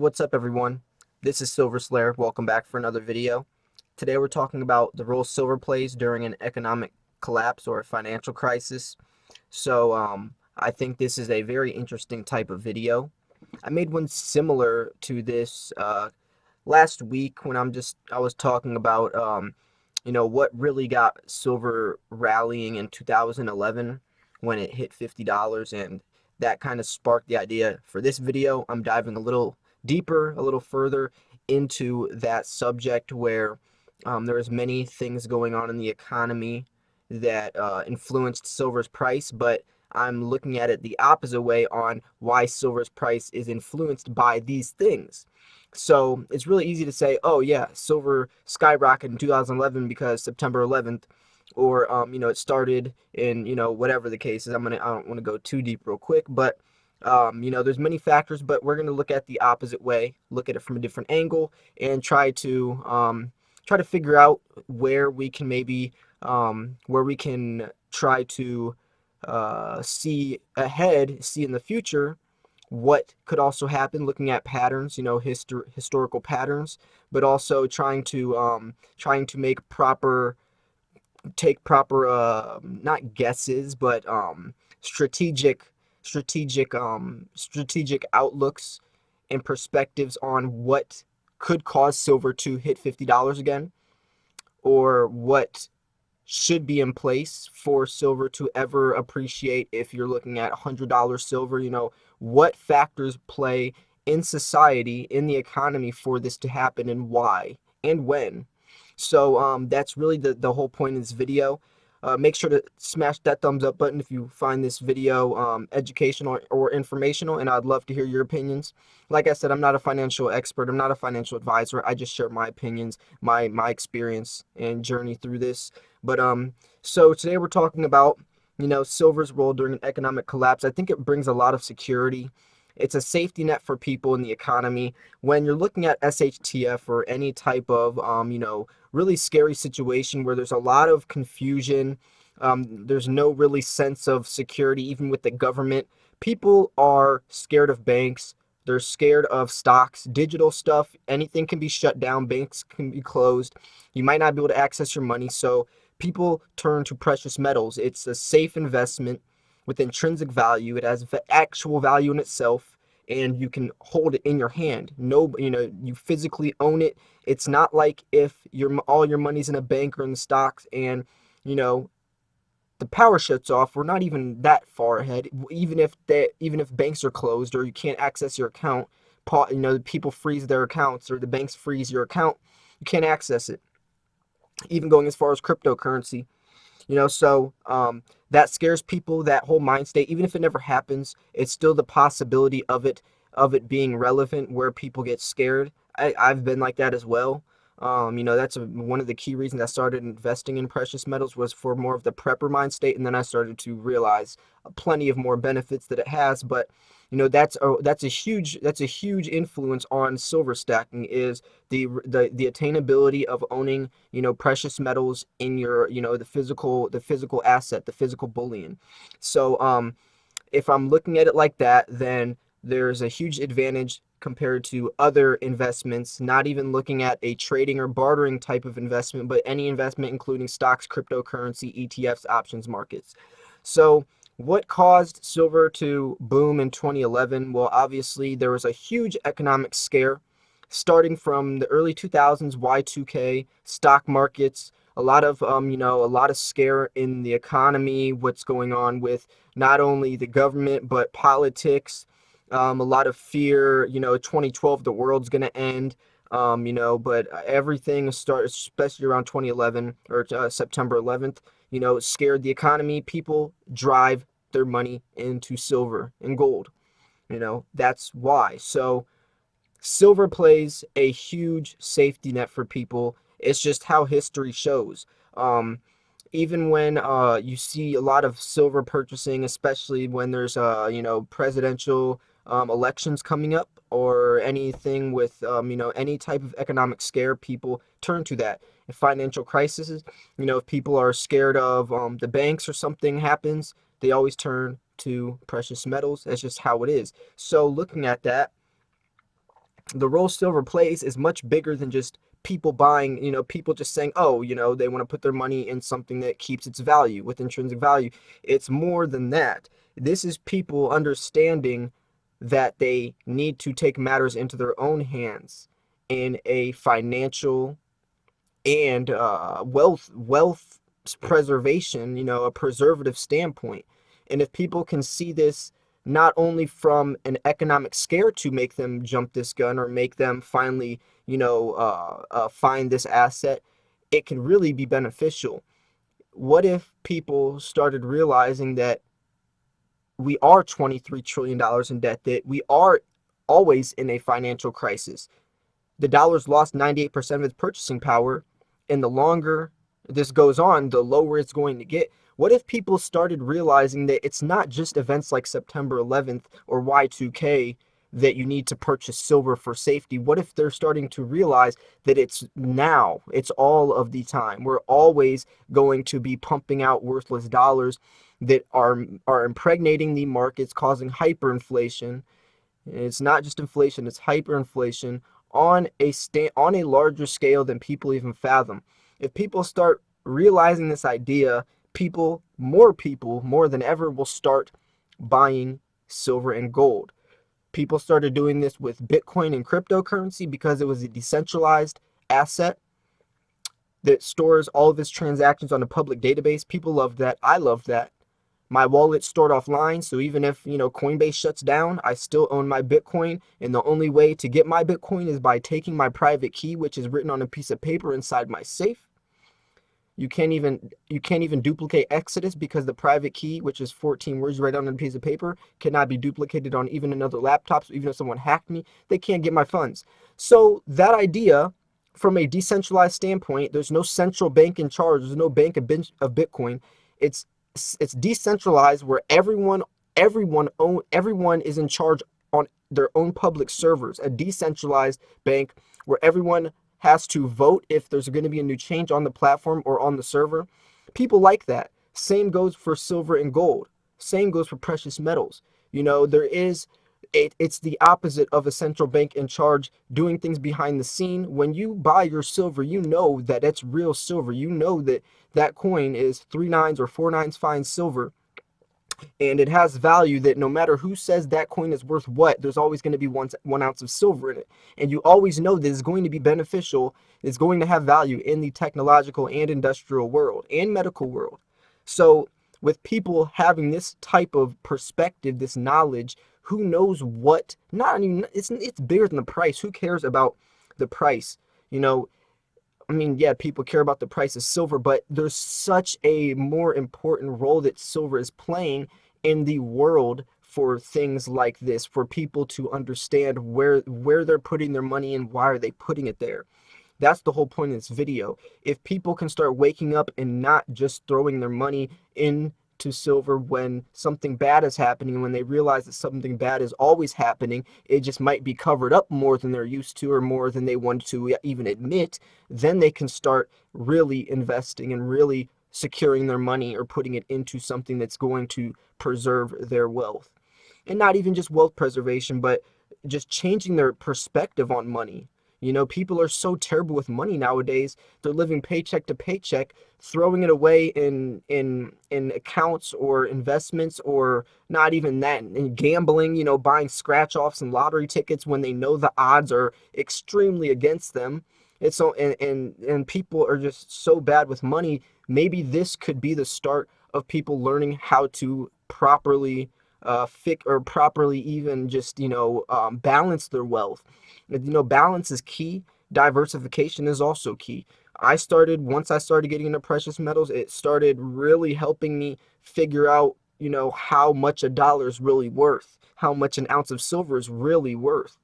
What's up everyone? This is Silver Slayer. Welcome back for another video. Today we're talking about the role silver plays during an economic collapse or a financial crisis. I think this is a very interesting type of video. I made one similar to this last week when I was talking about what really got silver rallying in 2011 when it hit $50, and that kind of sparked the idea for this video. I'm diving a little deeper, a little further into that subject where there many things going on in the economy that influenced silver's price, but I'm looking at it the opposite way on why silver's price is influenced by these things. So it's really easy to say, oh yeah, silver skyrocketed in 2011 because September 11th, or it started in whatever the case is. I don't want to go too deep real quick, but there's many factors, but we're gonna look at the opposite way, look at it from a different angle, and try to figure out where we can try to see ahead, see in the future what could also happen, looking at patterns, historical patterns, but also trying to take proper not guesses, but strategic outlooks and perspectives on what could cause silver to hit $50 again, or what should be in place for silver to ever appreciate. If you're looking at $100 silver, what factors play in society, in the economy, for this to happen, and why and when. So that's really the whole point of this video. Make sure to smash that thumbs up button if you find this video educational or informational, and I'd love to hear your opinions. Like I said, I'm not a financial expert, I'm not a financial advisor. I just share my opinions, my experience and journey through this. But so today we're talking about silver's role during an economic collapse. I think it brings a lot of security. It's a safety net for people in the economy. When you're looking at SHTF or any type of really scary situation where there's a lot of confusion, there's no really sense of security even with the government. People are scared of banks. They're scared of stocks, digital stuff. Anything can be shut down. Banks can be closed. You might not be able to access your money. So people turn to precious metals. It's a safe investment with intrinsic value. It has actual value in itself, and you can hold it in your hand. No, you physically own it. It's not like if all your money's in a bank or in the stocks, and the power shuts off. We're not even that far ahead. Even if banks are closed or you can't access your account, people freeze their accounts or the banks freeze your account, you can't access it. Even going as far as cryptocurrency. That scares people, that whole mind state. Even if it never happens, it's still the possibility of it being relevant where people get scared. I've been like that as well. That's one of the key reasons I started investing in precious metals, was for more of the prepper mind state, and then I started to realize plenty of more benefits that it has. But that's a huge influence on silver stacking, is the attainability of owning precious metals in your the physical asset, the physical bullion. So if I'm looking at it like that, then there's a huge advantage compared to other investments, not even looking at a trading or bartering type of investment, but any investment including stocks, cryptocurrency, ETFs, options markets. So what caused silver to boom in 2011? Well, obviously there was a huge economic scare starting from the early 2000s, Y2K, stock markets, a lot of scare in the economy, what's going on with not only the government but politics. A lot of fear, 2012, the world's going to end, but everything started, especially around 2011 or September 11th, scared the economy. People drive their money into silver and gold. That's why. So silver plays a huge safety net for people. It's just how history shows. Even when you see a lot of silver purchasing, especially when there's presidential elections coming up, or anything with any type of economic scare, people turn to that. In financial crises, if people are scared of the banks or something happens, they always turn to precious metals. That's just how it is. So looking at that, The role silver plays is much bigger than just people buying, people just saying, oh, they want to put their money in something that keeps its value with intrinsic value. It's more than that. This is people understanding that they need to take matters into their own hands in a financial and wealth preservation, a preservative standpoint. And if people can see this not only from an economic scare to make them jump this gun or make them finally, find this asset, it can really be beneficial. What if people started realizing that we are $23 trillion in debt, that we are always in a financial crisis? The dollar's lost 98% of its purchasing power, and the longer this goes on, the lower it's going to get. What if people started realizing that it's not just events like September 11th or Y2K that you need to purchase silver for safety? What if they're starting to realize that it's now, it's all of the time? We're always going to be pumping out worthless dollars that are impregnating the markets, causing hyperinflation. It's not just inflation, it's hyperinflation on a larger scale than people even fathom. If people start realizing this idea, more people, more than ever, will start buying silver and gold. People started doing this with Bitcoin and cryptocurrency because it was a decentralized asset that stores all of its transactions on a public database. People loved that. I loved that. My wallet's stored offline, so even if, Coinbase shuts down, I still own my Bitcoin, and the only way to get my Bitcoin is by taking my private key, which is written on a piece of paper inside my safe. You can't even duplicate Exodus because the private key, which is 14 words right on a piece of paper, cannot be duplicated on even another laptop. So even if someone hacked me, they can't get my funds. So that idea, from a decentralized standpoint, there's no central bank in charge. There's no bank of Bitcoin. It's it's decentralized where everyone is in charge on their own public servers. A decentralized bank where everyone has to vote if there's going to be a new change on the platform or on the server. People like that. Same goes for silver and gold. Same goes for precious metals. It's the opposite of a central bank in charge doing things behind the scene. When you buy your silver, you know that it's real silver. You know that that coin is 3 nines or 4 nines fine silver, and it has value, that no matter who says that coin is worth what, there's always going to be 1 ounce of silver in it. And you always know that it's going to be beneficial, it's going to have value in the technological and industrial world and medical world. So with people having this type of perspective, this knowledge, who knows what, not even, it's bigger than the price. Who cares about the price? You know, I mean, yeah, people care about the price of silver, but there's such a more important role that silver is playing in the world for things like this, for people to understand where they're putting their money and why are they putting it there. That's the whole point of this video. If people can start waking up and not just throwing their money into silver when something bad is happening, when they realize that something bad is always happening, it just might be covered up more than they're used to or more than they want to even admit, then they can start really investing and really securing their money or putting it into something that's going to preserve their wealth. And not even just wealth preservation, but just changing their perspective on money. People are so terrible with money nowadays. They're living paycheck to paycheck, throwing it away in accounts or investments, or not even that, in gambling, buying scratch offs and lottery tickets when they know the odds are extremely against them. It's so and people are just so bad with money. Maybe this could be the start of people learning how to properly properly even just balance their wealth. Balance is key. Diversification is also key. Once I started getting into precious metals, it started really helping me figure out how much a dollar is really worth, how much an ounce of silver is really worth.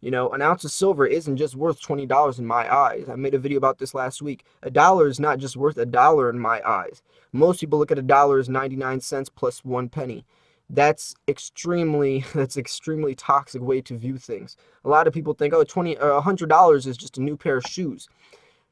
An ounce of silver isn't just worth $20 in my eyes. I made a video about this last week. A dollar is not just worth a dollar in my eyes. Most people look at a dollar as 99 cents plus 1 penny. That's extremely toxic way to view things. A lot of people think, oh, $100 is just a new pair of shoes.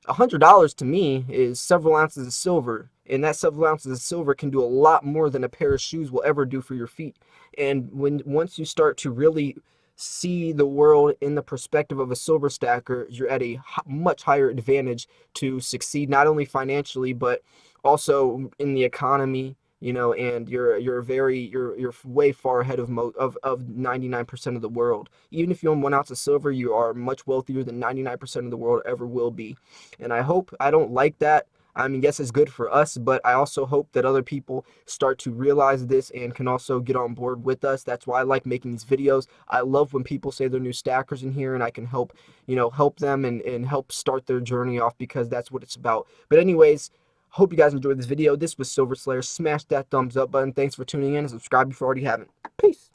$100 to me is several ounces of silver, and that several ounces of silver can do a lot more than a pair of shoes will ever do for your feet. And once you start to really see the world in the perspective of a silver stacker, you're at a much higher advantage to succeed, not only financially but also in the economy. And you're way far ahead of 99% of the world. Even if you own 1 ounce of silver, you are much wealthier than 99% of the world ever will be. And I don't like that. I mean, yes, it's good for us, but I also hope that other people start to realize this and can also get on board with us. That's why I like making these videos. I love when people say they're new stackers in here and I can help them and help start their journey off, because that's what it's about. But anyways, hope you guys enjoyed this video. This was Silver Slayer. Smash that thumbs up button. Thanks for tuning in and subscribe if you already haven't. Peace.